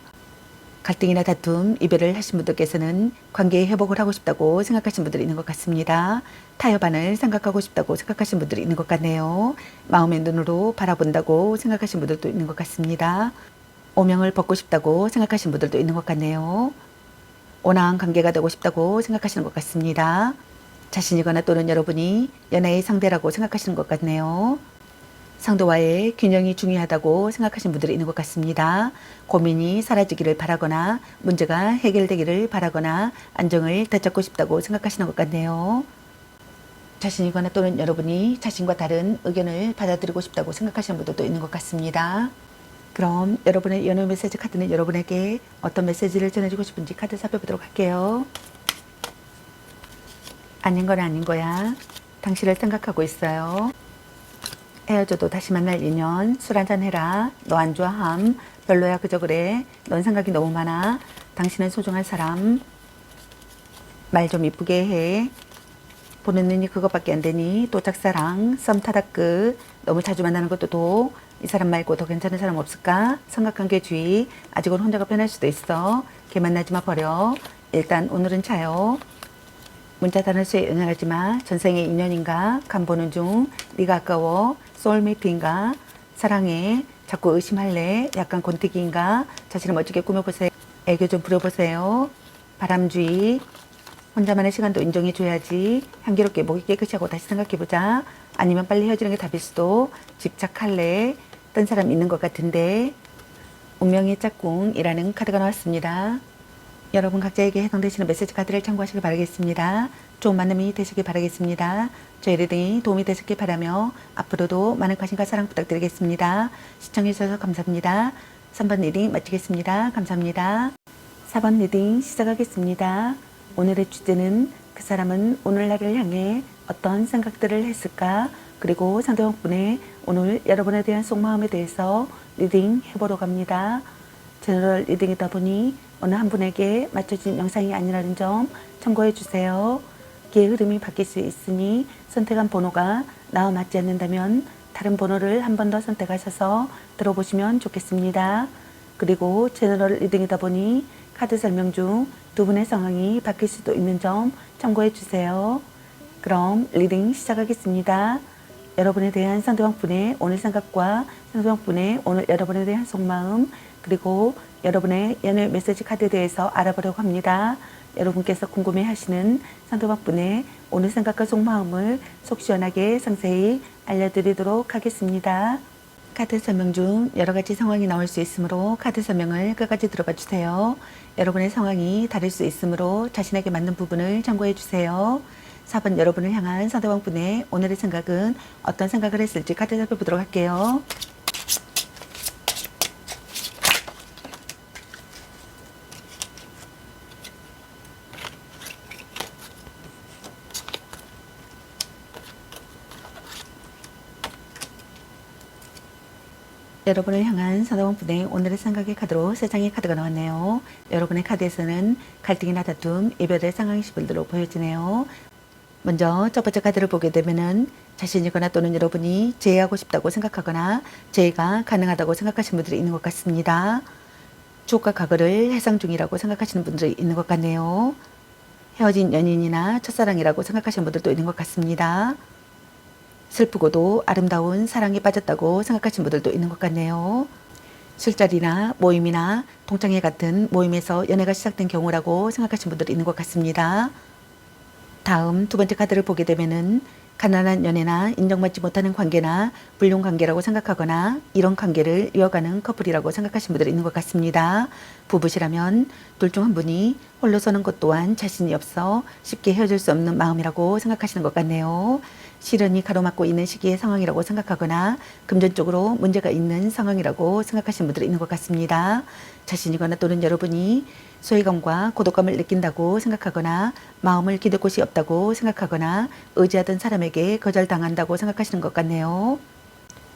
갈등이나 다툼, 이별을 하신 분들께서는 관계의 회복을 하고 싶다고 생각하시는 분들이 있는 것 같습니다. 타협안을 생각하고 싶다고 생각하시는 분들이 있는 것 같네요. 마음의 눈으로 바라본다고 생각하시는 분들도 있는 것 같습니다. 오명을 벗고 싶다고 생각하시는 분들도 있는 것 같네요. 온화한 관계가 되고 싶다고 생각하시는 것 같습니다. 자신이거나 또는 여러분이 연애의 상대라고 생각하시는 것 같네요. 상대와의 균형이 중요하다고 생각하시는 분들이 있는 것 같습니다. 고민이 사라지기를 바라거나 문제가 해결되기를 바라거나 안정을 되찾고 싶다고 생각하시는 것 같네요. 자신이거나 또는 여러분이 자신과 다른 의견을 받아들이고 싶다고 생각하시는 분들도 있는 것 같습니다. 그럼 여러분의 연애 메시지 카드는 여러분에게 어떤 메시지를 전해주고 싶은지 카드 살펴보도록 할게요. 아닌 건 아닌 거야. 당신을 생각하고 있어요. 헤어져도 다시 만날 인연. 술 한잔 해라. 너 안 좋아함. 별로야 그저 그래. 넌 생각이 너무 많아. 당신은 소중한 사람. 말 좀 이쁘게 해. 보는 눈이 그것밖에 안 되니. 또 짝사랑. 썸 타다 끝. 너무 자주 만나는 것도 도. 이 사람 말고 더 괜찮은 사람 없을까? 삼각관계 주의. 아직은 혼자가 편할 수도 있어. 걔 만나지 마 버려. 일단 오늘은 자요. 문자 단어수에 연연하지 마. 전생의 인연인가? 간 보는 중. 네가 아까워. 소울메이트인가? 사랑해. 자꾸 의심할래? 약간 권태기인가? 자신을 멋지게 꾸며보세요. 애교 좀 부려보세요. 바람주의. 혼자만의 시간도 인정해줘야지. 향기롭게 목이 깨끗이 하고 다시 생각해보자. 아니면 빨리 헤어지는 게 답일 수도. 집착할래? 딴 사람 있는 것 같은데. 운명의 짝꿍이라는 카드가 나왔습니다. 여러분 각자에게 해당되시는 메시지 카드를 참고하시길 바라겠습니다. 좋은 만남이 되시길 바라겠습니다. 저희 리딩이 도움이 되셨길 바라며 앞으로도 많은 관심과 사랑 부탁드리겠습니다. 시청해주셔서 감사합니다. 3번 리딩 마치겠습니다. 감사합니다. 4번 리딩 시작하겠습니다. 오늘의 주제는 그 사람은 오늘날을 향해 어떤 생각들을 했을까? 그리고 상대방분의 오늘 여러분에 대한 속마음에 대해서 리딩 해보러 갑니다. 제너럴 리딩이다 보니 어느 한 분에게 맞춰진 영상이 아니라는 점 참고해 주세요. 기의 흐름이 바뀔 수 있으니 선택한 번호가 나와 맞지 않는다면 다른 번호를 한 번 더 선택하셔서 들어보시면 좋겠습니다. 그리고 제너럴 리딩이다 보니 카드 설명 중 두 분의 상황이 바뀔 수도 있는 점 참고해 주세요. 그럼 리딩 시작하겠습니다. 여러분에 대한 상대방분의 오늘 생각과 상대방분의 오늘 여러분에 대한 속마음 그리고 여러분의 연애 메시지 카드에 대해서 알아보려고 합니다. 여러분께서 궁금해하시는 상대방분의 오늘 생각과 속마음을 속 시원하게 상세히 알려드리도록 하겠습니다. 카드 설명 중 여러 가지 상황이 나올 수 있으므로 카드 설명을 끝까지 들어봐 주세요. 여러분의 상황이 다를 수 있으므로 자신에게 맞는 부분을 참고해 주세요. 4번 여러분을 향한 상대방분의 오늘의 생각은 어떤 생각을 했을지 카드 살펴보도록 할게요. 여러분을 향한 상대방분의 오늘의 생각의 카드로 3장의 카드가 나왔네요. 여러분의 카드에서는 갈등이나 다툼, 이별의 상황이신 분들로 보여지네요. 먼저 첫 번째 카드를 보게 되면은 자신이거나 또는 여러분이 재회하고 싶다고 생각하거나 재회가 가능하다고 생각하시는 분들이 있는 것 같습니다. 추억과 과거를 해상 중이라고 생각하시는 분들이 있는 것 같네요. 헤어진 연인이나 첫사랑이라고 생각하시는 분들도 있는 것 같습니다. 슬프고도 아름다운 사랑에 빠졌다고 생각하시는 분들도 있는 것 같네요. 술자리나 모임이나 동창회 같은 모임에서 연애가 시작된 경우라고 생각하시는 분들이 있는 것 같습니다. 다음 두 번째 카드를 보게 되면은 가난한 연애나 인정받지 못하는 관계나 불륜 관계라고 생각하거나 이런 관계를 이어가는 커플이라고 생각하시는 분들이 있는 것 같습니다. 부부시라면 둘 중 한 분이 홀로서는 것 또한 자신이 없어 쉽게 헤어질 수 없는 마음이라고 생각하시는 것 같네요. 시련이 가로막고 있는 시기의 상황이라고 생각하거나 금전적으로 문제가 있는 상황이라고 생각하시는 분들이 있는 것 같습니다. 자신이거나 또는 여러분이 소외감과 고독감을 느낀다고 생각하거나 마음을 기댈 곳이 없다고 생각하거나 의지하던 사람에게 거절당한다고 생각하시는 것 같네요.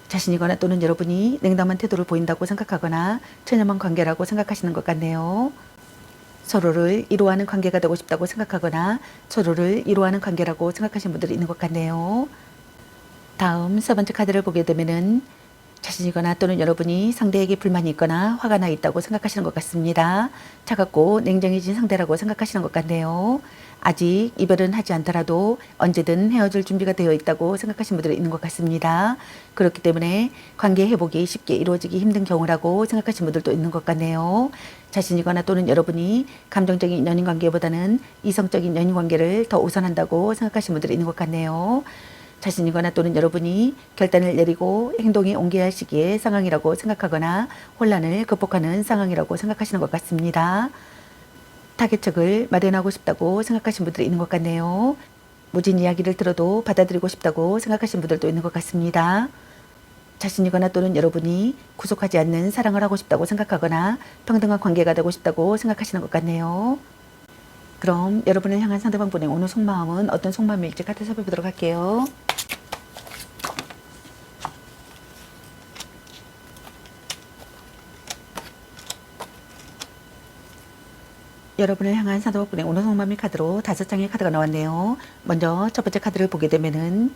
자신이거나 또는 여러분이 냉담한 태도를 보인다고 생각하거나 체념한 관계라고 생각하시는 것 같네요. 서로를 이루어하는 관계가 되고 싶다고 생각하거나 서로를 이루어하는 관계라고 생각하시는 분들이 있는 것 같네요. 다음 세 번째 카드를 보게 되면은 자신이거나 또는 여러분이 상대에게 불만이 있거나 화가 나 있다고 생각하시는 것 같습니다. 차갑고 냉정해진 상대라고 생각하시는 것 같네요. 아직 이별은 하지 않더라도 언제든 헤어질 준비가 되어 있다고 생각하시는 분들이 있는 것 같습니다. 그렇기 때문에 관계 회복이 쉽게 이루어지기 힘든 경우라고 생각하시는 분들도 있는 것 같네요. 자신이거나 또는 여러분이 감정적인 연인 관계보다는 이성적인 연인 관계를 더 우선한다고 생각하시는 분들이 있는 것 같네요. 자신이거나 또는 여러분이 결단을 내리고 행동에 옮겨야 할 시기의 상황이라고 생각하거나 혼란을 극복하는 상황이라고 생각하시는 것 같습니다. 타개책을 마련하고 싶다고 생각하시는 분들이 있는 것 같네요. 모진 이야기를 들어도 받아들이고 싶다고 생각하시는 분들도 있는 것 같습니다. 자신이거나 또는 여러분이 구속하지 않는 사랑을 하고 싶다고 생각하거나 평등한 관계가 되고 싶다고 생각하시는 것 같네요. 그럼 여러분을 향한 상대방분의 오늘 속마음은 어떤 속마음일지 카드 살펴보도록 할게요. 여러분을 향한 상대방분의 오늘 속마음의 카드로 5장의 카드가 나왔네요. 먼저 첫 번째 카드를 보게 되면은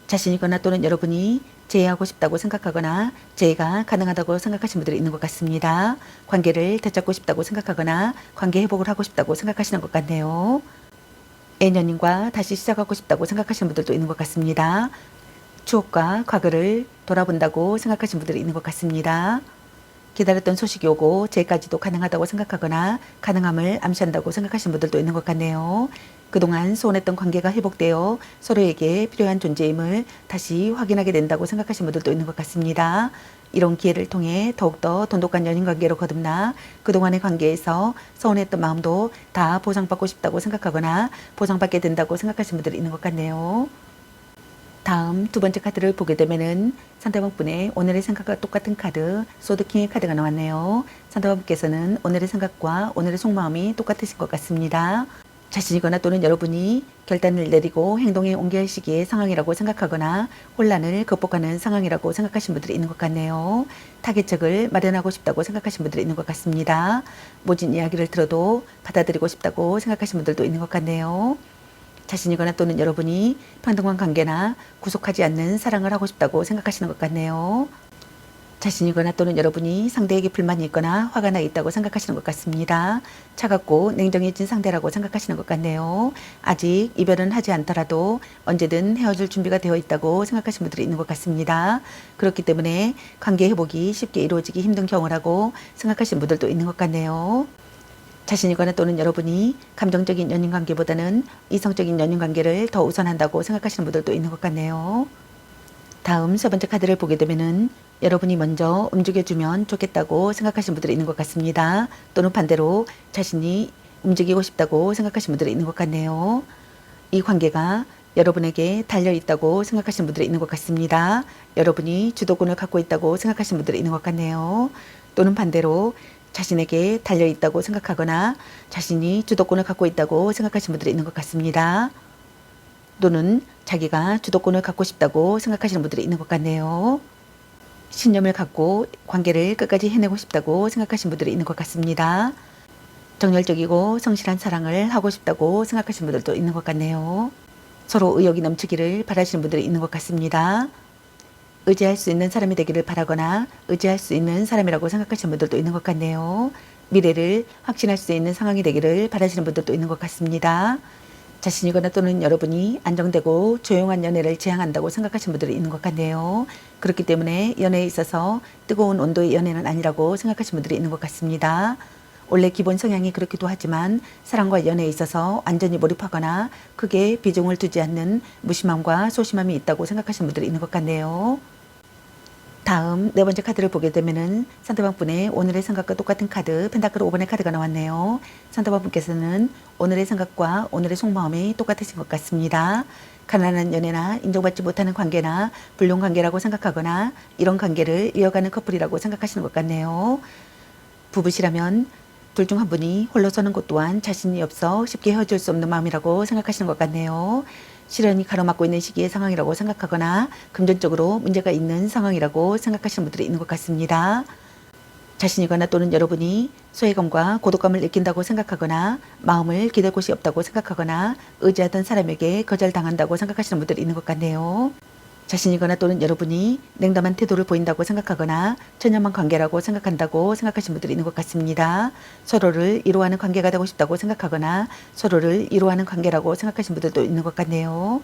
자신이거나 또는 여러분이 재회하고 싶다고 생각하거나 재회가 가능하다고 생각하시는 분들이 있는 것 같습니다. 관계를 되찾고 싶다고 생각하거나 관계 회복을 하고 싶다고 생각하시는 것 같네요. 애연인과 다시 시작하고 싶다고 생각하시는 분들도 있는 것 같습니다. 추억과 과거를 돌아본다고 생각하시는 분들이 있는 것 같습니다. 기다렸던 소식이 오고 재까지도 가능하다고 생각하거나 가능함을 암시한다고 생각하시는 분들도 있는 것 같네요. 그동안 소원했던 관계가 회복되어 서로에게 필요한 존재임을 다시 확인하게 된다고 생각하시는 분들도 있는 것 같습니다. 이런 기회를 통해 더욱더 돈독한 연인관계로 거듭나 그동안의 관계에서 서운했던 마음도 다 보상받고 싶다고 생각하거나 보상받게 된다고 생각하시는 분들이 있는 것 같네요. 다음 두 번째 카드를 보게 되면은 상대방분의 오늘의 생각과 똑같은 카드 소드킹의 카드가 나왔네요. 상대방분께서는 오늘의 생각과 오늘의 속마음이 똑같으신 것 같습니다. 자신이거나 또는 여러분이 결단을 내리고 행동에 옮겨야 할 시기의 상황이라고 생각하거나 혼란을 극복하는 상황이라고 생각하시는 분들이 있는 것 같네요. 타개책을 마련하고 싶다고 생각하시는 분들이 있는 것 같습니다. 모진 이야기를 들어도 받아들이고 싶다고 생각하시는 분들도 있는 것 같네요. 자신이거나 또는 여러분이 평등한 관계나 구속하지 않는 사랑을 하고 싶다고 생각하시는 것 같네요. 자신이거나 또는 여러분이 상대에게 불만이 있거나 화가 나 있다고 생각하시는 것 같습니다. 차갑고 냉정해진 상대라고 생각하시는 것 같네요. 아직 이별은 하지 않더라도 언제든 헤어질 준비가 되어 있다고 생각하시는 분들이 있는 것 같습니다. 그렇기 때문에 관계 회복이 쉽게 이루어지기 힘든 경우라고 생각하시는 분들도 있는 것 같네요. 자신이거나 또는 여러분이 감정적인 연인관계보다는 이성적인 연인관계를 더 우선한다고 생각하시는 분들도 있는 것 같네요. 다음 세 번째 카드를 보게 되면은 여러분이 먼저 움직여주면 좋겠다고 생각하시는 분들이 있는 것 같습니다. 또는 반대로 자신이 움직이고 싶다고 생각하시는 분들이 있는 것 같네요. 이 관계가 여러분에게 달려있다고 생각하시는 분들이 있는 것 같습니다. 여러분이 주도권을 갖고 있다고 생각하시는 분들이 있는 것 같네요. 또는 반대로 자신에게 달려있다고 생각하거나 자신이 주도권을 갖고 있다고 생각하시는 분들이 있는 것 같습니다. 또는 자기가 주도권을 갖고 싶다고 생각하시는 분들이 있는 것 같네요. 신념을 갖고 관계를 끝까지 해내고 싶다고 생각하시는 분들이 있는 것 같습니다. 정열적이고 성실한 사랑을 하고 싶다고 생각하시는 분들도 있는 것 같네요. 서로 의욕이 넘치기를 바라시는 분들이 있는 것 같습니다. 의지할 수 있는 사람이 되기를 바라거나 의지할 수 있는 사람이라고 생각하시는 분들도 있는 것 같네요. 미래를 확신할 수 있는 상황이 되기를 바라시는 분들도 있는 것 같습니다. 자신이거나 또는 여러분이 안정되고 조용한 연애를 지향한다고 생각하시는 분들이 있는 것 같네요. 그렇기 때문에 연애에 있어서 뜨거운 온도의 연애는 아니라고 생각하시는 분들이 있는 것 같습니다. 원래 기본 성향이 그렇기도 하지만 사랑과 연애에 있어서 완전히 몰입하거나 크게 비중을 두지 않는 무심함과 소심함이 있다고 생각하시는 분들이 있는 것 같네요. 다음 네 번째 카드를 보게 되면은 상대방 분의 오늘의 생각과 똑같은 카드 펜타클 5번의 카드가 나왔네요. 상대방 분께서는 오늘의 생각과 오늘의 속마음이 똑같으신 것 같습니다. 가난한 연애나 인정받지 못하는 관계나 불륜 관계라고 생각하거나 이런 관계를 이어가는 커플이라고 생각하시는 것 같네요. 부부시라면 둘 중 한 분이 홀로 서는 것 또한 자신이 없어 쉽게 헤어질 수 없는 마음이라고 생각하시는 것 같네요. 시련이 가로막고 있는 시기의 상황이라고 생각하거나 금전적으로 문제가 있는 상황이라고 생각하시는 분들이 있는 것 같습니다. 자신이거나 또는 여러분이 소외감과 고독감을 느낀다고 생각하거나 마음을 기댈 곳이 없다고 생각하거나 의지하던 사람에게 거절당한다고 생각하시는 분들이 있는 것 같네요. 자신이거나 또는 여러분이 냉담한 태도를 보인다고 생각하거나 천연만 관계라고 생각한다고 생각하시는 분들이 있는 것 같습니다. 서로를 이루어하는 관계가 되고 싶다고 생각하거나 서로를 이루어하는 관계라고 생각하시는 분들도 있는 것 같네요.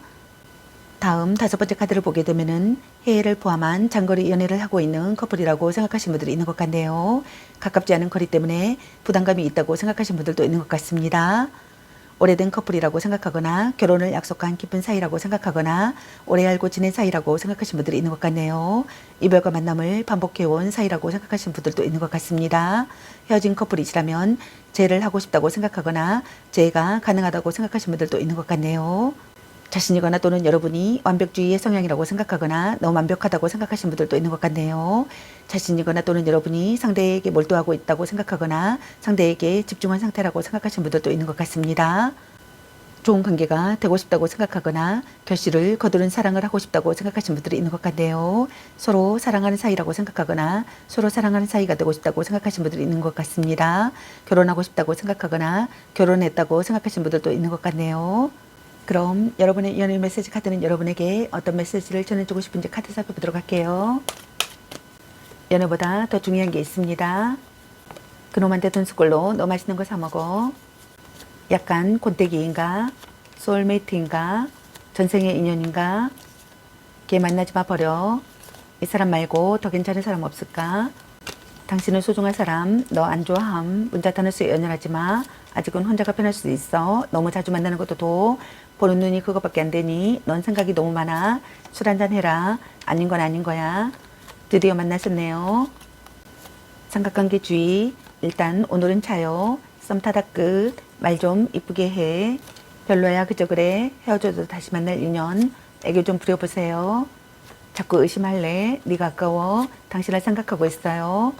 다음 다섯 번째 카드를 보게 되면은 해외를 포함한 장거리 연애를 하고 있는 커플이라고 생각하시는 분들이 있는 것 같네요. 가깝지 않은 거리 때문에 부담감이 있다고 생각하시는 분들도 있는 것 같습니다. 오래된 커플이라고 생각하거나 결혼을 약속한 깊은 사이라고 생각하거나 오래 알고 지낸 사이라고 생각하시는 분들이 있는 것 같네요. 이별과 만남을 반복해온 사이라고 생각하시는 분들도 있는 것 같습니다. 헤어진 커플이시라면 재회를 하고 싶다고 생각하거나 재회가 가능하다고 생각하시는 분들도 있는 것 같네요. 자신이거나 또는 여러분이 완벽주의의 성향이라고 생각하거나 너무 완벽하다고 생각하시는 분들도 있는 것 같네요. 자신이거나 또는 여러분이 상대에게 몰두하고 있다고 생각하거나 상대에게 집중한 상태라고 생각하시는 분들도 있는 것 같습니다. 좋은 관계가 되고 싶다고 생각하거나 결실을 거두는 사랑을 하고 싶다고 생각하시는 분들이 있는 것 같네요. 서로 사랑하는 사이라고 생각하거나 서로 사랑하는 사이가 되고 싶다고 생각하시는 분들이 있는 것 같습니다. 결혼하고 싶다고 생각하거나 결혼했다고 생각하시는 분들도 있는 것 같네요. 그럼 여러분의 연애 메시지 카드는 여러분에게 어떤 메시지를 전해주고 싶은지 카드 살펴보도록 할게요. 연애보다 더 중요한 게 있습니다. 그놈한테 돈 숟걸로 너 맛있는 거 사 먹어. 약간 곤태기인가? 소울메이트인가? 전생의 인연인가? 걔 만나지 마 버려. 이 사람 말고 더 괜찮은 사람 없을까? 당신은 소중한 사람, 너 안 좋아함. 문자 타너스에 연연하지 마. 아직은 혼자가 편할 수도 있어. 너무 자주 만나는 것도 도. 보는 눈이 그것밖에 안 되니 넌 생각이 너무 많아. 술 한잔 해라. 아닌 건 아닌 거야. 드디어 만나셨네요. 삼각관계 주의. 일단 오늘은 차요. 썸 타다 끝. 말 좀 이쁘게 해. 별로야 그저 그래. 헤어져도 다시 만날 인연. 애교 좀 부려보세요. 자꾸 의심할래. 네가 아까워. 당신을 생각하고 있어요.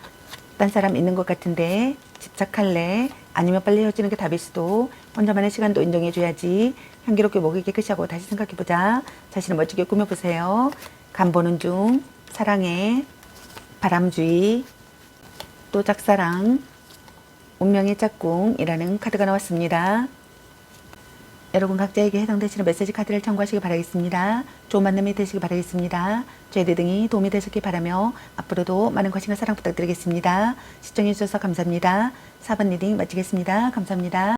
딴 사람 있는 것 같은데 집착할래? 아니면 빨리 헤어지는 게 답일 수도. 혼자만의 시간도 인정해줘야지. 향기롭게 목을 깨끗이 하고 다시 생각해보자. 자신을 멋지게 꾸며보세요. 간 보는 중. 사랑해. 바람주의. 또 짝사랑. 운명의 짝꿍이라는 카드가 나왔습니다. 여러분 각자에게 해당되시는 메시지 카드를 참고하시기 바라겠습니다. 좋은 만남이 되시기 바라겠습니다. 저희 대등이 도움이 되셨길 바라며 앞으로도 많은 관심과 사랑 부탁드리겠습니다. 시청해주셔서 감사합니다. 4번 리딩 마치겠습니다. 감사합니다.